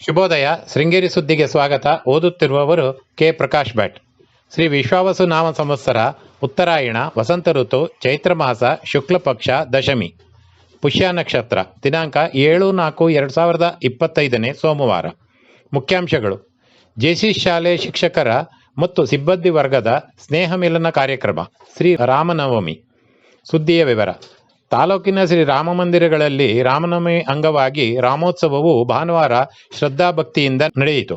ಶುಭೋದಯ. ಶೃಂಗೇರಿ ಸುದ್ದಿಗೆ ಸ್ವಾಗತ. ಓದುತ್ತಿರುವವರು ಕೆ ಪ್ರಕಾಶ್ ಭಟ್. ಶ್ರೀ ವಿಶ್ವಾವಸು ನಾಮ ಸಂವತ್ಸರ, ಉತ್ತರಾಯಣ, ವಸಂತ ಋತು, ಚೈತ್ರ ಮಾಸ, ಶುಕ್ಲ ಪಕ್ಷ, ದಶಮಿ, ಪುಷ್ಯ ನಕ್ಷತ್ರ. ದಿನಾಂಕ 7/4/2025 ಸೋಮವಾರ. ಮುಖ್ಯಾಂಶಗಳು: ಜೆಸಿ ಶಾಲೆ ಶಿಕ್ಷಕರ ಮತ್ತು ಸಿಬ್ಬಂದಿ ವರ್ಗದ ಸ್ನೇಹ ಮಿಲನ ಕಾರ್ಯಕ್ರಮ. ಶ್ರೀ ರಾಮನವಮಿ. ಸುದ್ದಿಯ ವಿವರ. ತಾಲೂಕಿನ ಶ್ರೀ ರಾಮ ಮಂದಿರಗಳಲ್ಲಿ ರಾಮನವಮಿ ಅಂಗವಾಗಿ ರಾಮೋತ್ಸವವು ಭಾನುವಾರ ಶ್ರದ್ಧಾಭಕ್ತಿಯಿಂದ ನಡೆಯಿತು.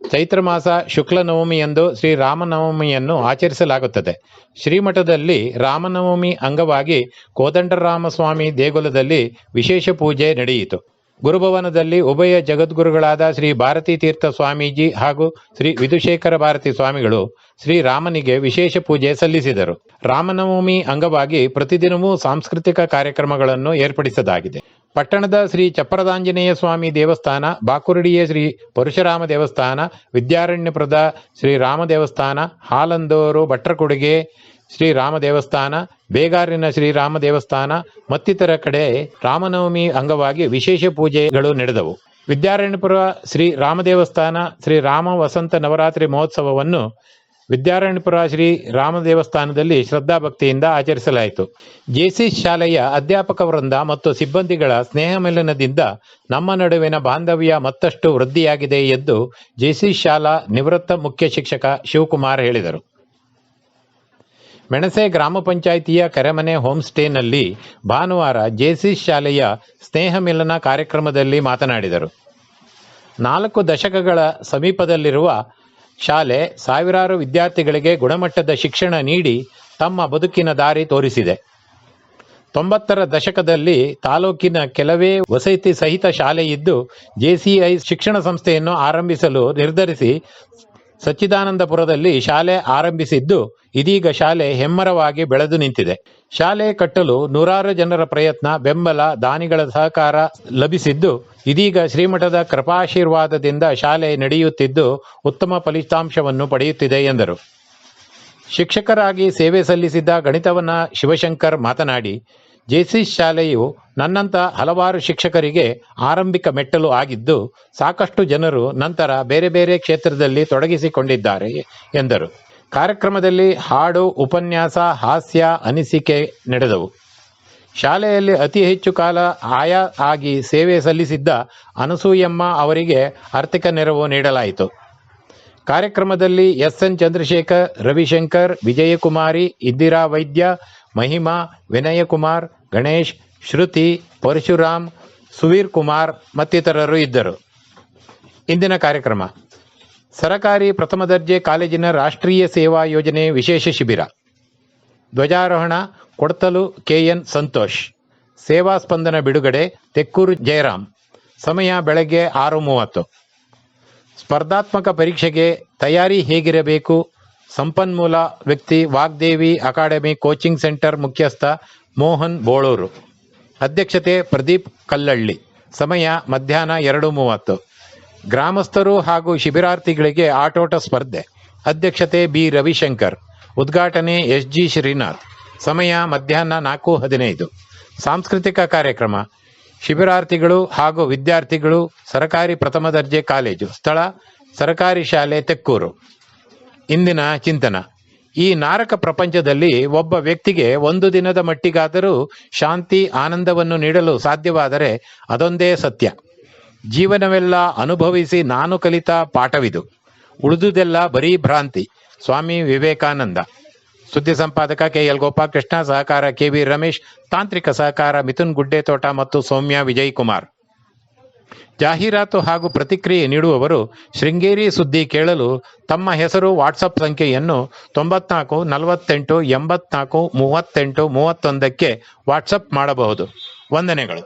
ಚೈತ್ರ ಮಾಸ ಶುಕ್ಲ ನವಮಿಯಂದು ಶ್ರೀ ರಾಮನವಮಿಯನ್ನು ಆಚರಿಸಲಾಗುತ್ತದೆ. ಶ್ರೀಮಠದಲ್ಲಿ ರಾಮನವಮಿ ಅಂಗವಾಗಿ ಕೋದಂಡರಾಮಸ್ವಾಮಿ ದೇಗುಲದಲ್ಲಿ ವಿಶೇಷ ಪೂಜೆ ನಡೆಯಿತು. ಗುರುಭವನದಲ್ಲಿ ಉಭಯ ಜಗದ್ಗುರುಗಳಾದ ಶ್ರೀ ಭಾರತೀ ತೀರ್ಥ ಸ್ವಾಮೀಜಿ ಹಾಗೂ ಶ್ರೀ ವಿಧುಶೇಖರ ಭಾರತಿ ಸ್ವಾಮಿಗಳು ಶ್ರೀರಾಮನಿಗೆ ವಿಶೇಷ ಪೂಜೆ ಸಲ್ಲಿಸಿದರು. ರಾಮನವಮಿ ಅಂಗವಾಗಿ ಪ್ರತಿದಿನವೂ ಸಾಂಸ್ಕೃತಿಕ ಕಾರ್ಯಕ್ರಮಗಳನ್ನು ಏರ್ಪಡಿಸಲಾಗಿದೆ. ಪಟ್ಟಣದ ಶ್ರೀ ಚಪ್ಪರದಾಂಜನೇಯ ಸ್ವಾಮಿ ದೇವಸ್ಥಾನ, ಬಾಕುರಡಿಯ ಶ್ರೀ ಪರಶುರಾಮ ದೇವಸ್ಥಾನ, ವಿದ್ಯಾರಣ್ಯಪುರದ ಶ್ರೀರಾಮ ದೇವಸ್ಥಾನ, ಹಾಲಂದೂರು ಭಟ್ರಕೊಡುಗೆ ಶ್ರೀರಾಮ ದೇವಸ್ಥಾನ, ಬೇಗಾರಿನ ಶ್ರೀರಾಮ ದೇವಸ್ಥಾನ ಮತ್ತಿತರ ಕಡೆ ರಾಮನವಮಿ ಅಂಗವಾಗಿ ವಿಶೇಷ ಪೂಜೆಗಳು ನಡೆದವು. ವಿದ್ಯಾರಣ್ಯಪುರ ಶ್ರೀ ರಾಮ ದೇವಸ್ಥಾನ ಶ್ರೀ ರಾಮ ವಸಂತ ನವರಾತ್ರಿ ಮಹೋತ್ಸವವನ್ನು ವಿದ್ಯಾರಣ್ಯಪುರ ಶ್ರೀ ರಾಮ ದೇವಸ್ಥಾನದಲ್ಲಿ ಶ್ರದ್ಧಾಭಕ್ತಿಯಿಂದ ಆಚರಿಸಲಾಯಿತು. ಜೆಸಿ ಶಾಲೆಯ ಅಧ್ಯಾಪಕ ವೃಂದ ಮತ್ತು ಸಿಬ್ಬಂದಿಗಳ ಸ್ನೇಹ ಮಿಲನದಿಂದ ನಮ್ಮ ನಡುವಿನ ಬಾಂಧವ್ಯ ಮತ್ತಷ್ಟು ವೃದ್ಧಿಯಾಗಿದೆ ಎಂದು ಜೆಸಿ ಶಾಲಾ ನಿವೃತ್ತ ಮುಖ್ಯ ಶಿಕ್ಷಕ ಶಿವಕುಮಾರ್ ಹೇಳಿದರು. ಮೆಣಸೆ ಗ್ರಾಮ ಪಂಚಾಯಿತಿಯ ಕೆರೆಮನೆ ಹೋಮ್ ಸ್ಟೇನಲ್ಲಿ ಭಾನುವಾರ ಜೆಸಿ ಶಾಲೆಯ ಸ್ನೇಹ ಮಿಲನ ಕಾರ್ಯಕ್ರಮದಲ್ಲಿ ಮಾತನಾಡಿದರು. 4 ದಶಕಗಳ ಸಮೀಪದಲ್ಲಿರುವ ಶಾಲೆ ಸಾವಿರಾರು ವಿದ್ಯಾರ್ಥಿಗಳಿಗೆ ಗುಣಮಟ್ಟದ ಶಿಕ್ಷಣ ನೀಡಿ ತಮ್ಮ ಬದುಕಿನ ದಾರಿ ತೋರಿಸಿದೆ. 90ರ ದಶಕದಲ್ಲಿ ತಾಲೂಕಿನ ಕೆಲವೇ ವಸತಿ ಸಹಿತ ಶಾಲೆಯಿದ್ದು ಜೆಸಿಐ ಶಿಕ್ಷಣ ಸಂಸ್ಥೆಯನ್ನು ಆರಂಭಿಸಲು ನಿರ್ಧರಿಸಿ ಸಚ್ಚಿದಾನಂದಪುರದಲ್ಲಿ ಶಾಲೆ ಆರಂಭಿಸಿದ್ದು ಇದೀಗ ಶಾಲೆ ಹೆಮ್ಮರವಾಗಿ ಬೆಳೆದು ನಿಂತಿದೆ. ಶಾಲೆ ಕಟ್ಟಲು ನೂರಾರು ಜನರ ಪ್ರಯತ್ನ, ಬೆಂಬಲ, ದಾನಿಗಳ ಸಹಕಾರ ಲಭಿಸಿದ್ದು ಇದೀಗ ಶ್ರೀಮಠದ ಕೃಪಾಶೀರ್ವಾದದಿಂದ ಶಾಲೆ ನಡೆಯುತ್ತಿದ್ದು ಉತ್ತಮ ಫಲಿತಾಂಶವನ್ನು ಪಡೆಯುತ್ತಿದೆ ಎಂದರು. ಶಿಕ್ಷಕರಾಗಿ ಸೇವೆ ಸಲ್ಲಿಸಿದ್ದ ಗಣಿತವನ ಶಿವಶಂಕರ್ ಮಾತನಾಡಿ, ಜೆಸಿ ಶಾಲೆಯು ನನ್ನಂಥ ಹಲವಾರು ಶಿಕ್ಷಕರಿಗೆ ಆರಂಭಿಕ ಮೆಟ್ಟಲು ಆಗಿದ್ದು ಸಾಕಷ್ಟು ಜನರು ನಂತರ ಬೇರೆ ಬೇರೆ ಕ್ಷೇತ್ರದಲ್ಲಿ ತೊಡಗಿಸಿಕೊಂಡಿದ್ದಾರೆ ಎಂದರು. ಕಾರ್ಯಕ್ರಮದಲ್ಲಿ ಹಾಡು, ಉಪನ್ಯಾಸ, ಹಾಸ್ಯ, ಅನಿಸಿಕೆ ನಡೆದವು. ಶಾಲೆಯಲ್ಲಿ ಅತಿ ಹೆಚ್ಚು ಕಾಲ ಆಯಾ ಆಗಿ ಸೇವೆ ಸಲ್ಲಿಸಿದ್ದ ಅನಸೂಯಮ್ಮ ಅವರಿಗೆ ಆರ್ಥಿಕ ನೆರವು ನೀಡಲಾಯಿತು. ಕಾರ್ಯಕ್ರಮದಲ್ಲಿ ಎಸ್ಎನ್ ಚಂದ್ರಶೇಖರ್, ರವಿಶಂಕರ್, ವಿಜಯಕುಮಾರಿ, ಇಂದಿರಾ ವೈದ್ಯ, ಮಹಿಮಾ, ವಿನಯಕುಮಾರ್, ಗಣೇಶ್, ಶ್ರುತಿ, ಪರಶುರಾಮ್, ಸುವೀರ್ ಕುಮಾರ್ ಮತ್ತಿತರರು ಇದ್ದರು. ಇಂದಿನ ಕಾರ್ಯಕ್ರಮ: ಸರಕಾರಿ ಪ್ರಥಮ ದರ್ಜೆ ಕಾಲೇಜಿನ ರಾಷ್ಟ್ರೀಯ ಸೇವಾ ಯೋಜನೆ ವಿಶೇಷ ಶಿಬಿರ. ಧ್ವಜಾರೋಹಣ ಕೊಡ್ತಲು ಕೆಎನ್ ಸಂತೋಷ್. ಸೇವಾ ಸ್ಪಂದನ ಬಿಡುಗಡೆ ತೆಕ್ಕೂರು ಜಯರಾಮ್. ಸಮಯ ಬೆಳಗ್ಗೆ 6:30. ಸ್ಪರ್ಧಾತ್ಮಕ ಪರೀಕ್ಷೆಗೆ ತಯಾರಿ ಹೇಗಿರಬೇಕು? ಸಂಪನ್ಮೂಲ ವ್ಯಕ್ತಿ ವಾಗ್ದೇವಿ ಅಕಾಡೆಮಿ ಕೋಚಿಂಗ್ ಸೆಂಟರ್ ಮುಖ್ಯಸ್ಥ ಮೋಹನ್ ಬೋಳೂರು. ಅಧ್ಯಕ್ಷತೆ ಪ್ರದೀಪ್ ಕಲ್ಲಳ್ಳಿ. ಸಮಯ ಮಧ್ಯಾಹ್ನ 2:30. ಗ್ರಾಮಸ್ಥರು ಹಾಗೂ ಶಿಬಿರಾರ್ಥಿಗಳಿಗೆ ಆಟೋಟ ಸ್ಪರ್ಧೆ. ಅಧ್ಯಕ್ಷತೆ ಬಿ ರವಿಶಂಕರ್. ಉದ್ಘಾಟನೆ ಎಸ್ಜಿ ಶ್ರೀನಾಥ್. ಸಮಯ ಮಧ್ಯಾಹ್ನ 4:15. ಸಾಂಸ್ಕೃತಿಕ ಕಾರ್ಯಕ್ರಮ. ಶಿಬಿರಾರ್ಥಿಗಳು ಹಾಗೂ ವಿದ್ಯಾರ್ಥಿಗಳು ಸರಕಾರಿ ಪ್ರಥಮ ದರ್ಜೆ ಕಾಲೇಜು. ಸ್ಥಳ ಸರಕಾರಿ ಶಾಲೆ ತೆಕ್ಕೂರು. ಇಂದಿನ ಚಿಂತನ: ಈ ನಾರಕ ಪ್ರಪಂಚದಲ್ಲಿ ಒಬ್ಬ ವ್ಯಕ್ತಿಗೆ ಒಂದು ದಿನದ ಮಟ್ಟಿಗಾದರೂ ಶಾಂತಿ, ಆನಂದವನ್ನು ನೀಡಲು ಸಾಧ್ಯವಾದರೆ ಅದೊಂದೇ ಸತ್ಯ. ಜೀವನವೆಲ್ಲ ಅನುಭವಿಸಿ ನಾನು ಕಲಿತ ಪಾಠವಿದು. ಉಳಿದುದೆಲ್ಲ ಬರೀ ಭ್ರಾಂತಿ. ಸ್ವಾಮಿ ವಿವೇಕಾನಂದ. ಸುದ್ದಿ ಸಂಪಾದಕ ಕೆಎಲ್ ಗೋಪಾಲಕೃಷ್ಣ. ಸಹಕಾರ ಕೆವಿ ರಮೇಶ್. ತಾಂತ್ರಿಕ ಸಹಕಾರ ಮಿಥುನ್ ಗುಡ್ಡೆತೋಟ ಮತ್ತು ಸೌಮ್ಯ ವಿಜಯ್ ಕುಮಾರ್. ಜಾಹೀರಾತು ಹಾಗೂ ಪ್ರತಿಕ್ರಿಯೆ ನೀಡುವವರು ಶೃಂಗೇರಿ ಸುದ್ದಿ ಕೇಳಲು ತಮ್ಮ ಹೆಸರು, ವಾಟ್ಸಪ್ ಸಂಖ್ಯೆಯನ್ನು 94 48 84 38 31ಕ್ಕೆ ವಾಟ್ಸಪ್ ಮಾಡಬಹುದು. ವಂದನೆಗಳು.